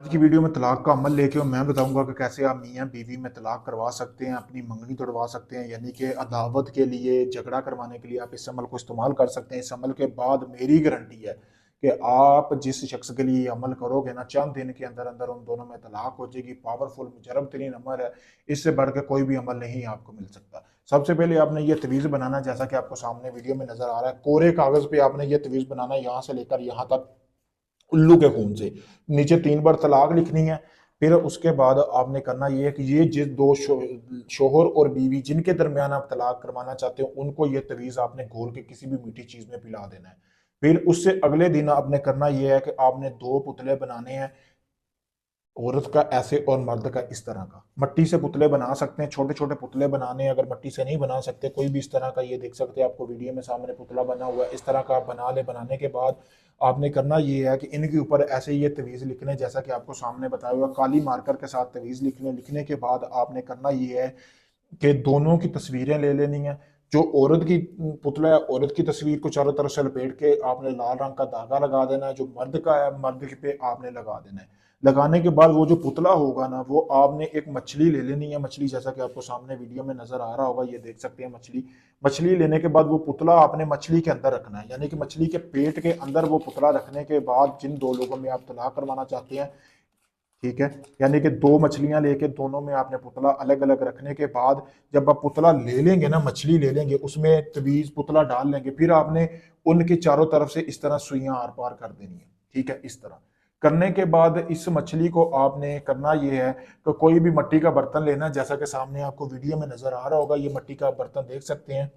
आज की वीडियो में तलाक का अमल लेके और मैं बताऊंगा कि कैसे आप मियाँ बीवी में तलाक करवा सकते हैं, अपनी मंगनी तोड़वा सकते हैं। यानी कि अदावत के लिए, झगड़ा करवाने के लिए आप इस अमल को इस्तेमाल कर सकते हैं। इस अमल के बाद मेरी गारंटी है कि आप जिस शख्स के लिए ये अमल करोगे ना, चंद दिन के अंदर अंदर उन दोनों में तलाक हो जाएगी। पावरफुल मुजरब तरीन अमल है, इससे बढ़ के कोई भी अमल नहीं आपको मिल सकता। सबसे पहले आपने ये तवीज़ बनाना, जैसा कि आपको सामने वीडियो में नजर आ रहा है। कोरे कागज पे आपने ये तवीज़ बनाना, यहाँ से लेकर यहाँ तक उल्लू के खून से। नीचे 3 बार तलाक लिखनी है। फिर उसके बाद आपने करना ये है कि ये जिस दो शोहर और बीवी जिनके दरमियान आप तलाक करवाना चाहते हो, उनको ये तवीज़ आपने घोल के किसी भी मीठी चीज़ में पिला देना है। फिर उससे अगले दिन आपने करना ये है कि आपने 2 पुतले बनाने हैं, औरत का ऐसे और मर्द का इस तरह का। मट्टी से पुतले बना सकते हैं, छोटे छोटे पुतले बनाने हैं। अगर मट्टी से नहीं बना सकते, कोई भी इस तरह का, ये देख सकते हैं आपको वीडियो में सामने पुतला बना हुआ है, इस तरह का आप बना ले। बनाने के बाद आपने करना ये है कि इनके ऊपर ऐसे ये तवीज़ लिखने, जैसा कि आपको सामने बताया हुआ, काली मार्कर के साथ तवीज़ लिखने। लिखने के बाद आपने करना ये है कि दोनों की तस्वीरें ले लेनी है। जो औरत की पुतला है, औरत की तस्वीर को चारों तरफ से लपेट के आपने लाल रंग का धागा लगा देना है। जो मर्द का है, मर्द पे आपने लगा देना है। लगाने के बाद वो जो पुतला होगा ना, वो आपने एक मछली ले लेनी है। मछली जैसा कि आपको सामने वीडियो में नजर आ रहा होगा, ये देख सकते हैं मछली। मछली लेने के बाद वो पुतला आपने मछली के अंदर रखना है, यानी कि मछली के पेट के अंदर वो पुतला रखने के बाद जिन दो लोगों में आप तलाक करवाना चाहते हैं, ठीक है, यानी कि 2 मछलियां लेके दोनों में आपने पुतला अलग अलग रखने के बाद, जब आप पुतला ले लेंगे ना, मछली ले लेंगे, उसमें तवीज पुतला डाल लेंगे, फिर आपने उनके चारों तरफ से इस तरह सुइयां आर पार कर देनी है। ठीक है, इस तरह करने के बाद इस मछली को आपने करना यह है कि कोई भी मिट्टी का बर्तन लेना, जैसा कि सामने आपको वीडियो में नजर आ रहा होगा, ये मिट्टी का बर्तन देख सकते हैं।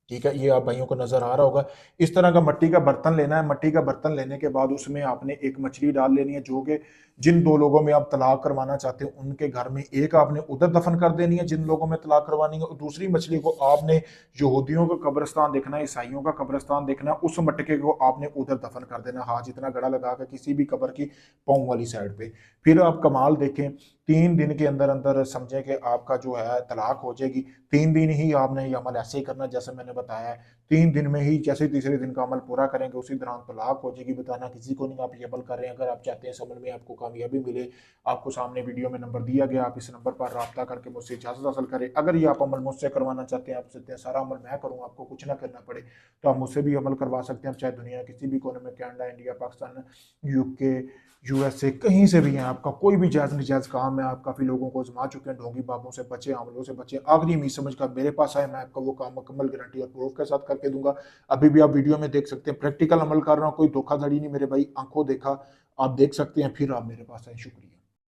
ठीक है, ये आप भाइयों को नजर आ रहा होगा। इस तरह का मिट्टी का बर्तन लेना है। मिट्टी का बर्तन लेने के बाद उसमें आपने एक मछली डाल लेनी है, जो कि जिन 2 लोगों में आप तलाक करवाना चाहते हो उनके घर में, एक आपने उधर दफन कर देनी है जिन लोगों में तलाक करवानी है, और दूसरी मछली को आपने यहूदियों का कब्रिस्तान देखना है, ईसाइयों का कब्रिस्तान देखना है, उस मटके को आपने उधर दफन कर देना, हाथ जितना गड़ा लगा कर किसी भी कब्र की पाँव वाली साइड पे। फिर आप कमाल देखें, 3 दिन के अंदर अंदर समझे कि आपका जो है तलाक हो जाएगी। 3 दिन ही आपने ये अमल ऐसे ही करना जैसे मैंने बताया है। 3 दिन में ही, जैसे तीसरे दिन का अमल पूरा करेंगे, उसी दौरान तलाक हो जाएगी। बताना किसी को नहीं आप ये अमल कर रहे हैं। अगर आप चाहते हैं इस अमल में आपको कामयाबी मिले, आपको सामने वीडियो में नंबर दिया गया, आप इस नंबर पर रब्ता करके मुझसे इजाजत हासिल करें। अगर ये आप अमल मुझसे करवाना चाहते हैं, आप चाहते हैं सारा अमल मैं करूँ, आपको कुछ ना करना पड़े, तो आप मुझसे भी अमल करवा सकते हैं। चाहे दुनिया किसी भी कोने में, Canada, India, Pakistan, UK, USA, कहीं से भी हैं, आपका कोई भी जायज निजायज काम है, आप काफी लोगों को आजमा चुके हैं, ढोंगी बाबों से बचे, अमलों से बचे, आखिरी उम्मीद समझ कर मेरे पास आए, मैं आपका वो काम मुकम्मल गारंटी और प्रूफ के साथ करके दूंगा। अभी भी आप वीडियो में देख सकते हैं, प्रैक्टिकल अमल कर रहा हूँ, कोई धोखाधड़ी नहीं मेरे भाई, आंखों देखा। आप देख सकते हैं, फिर आप मेरे पास आए। शुक्रिया।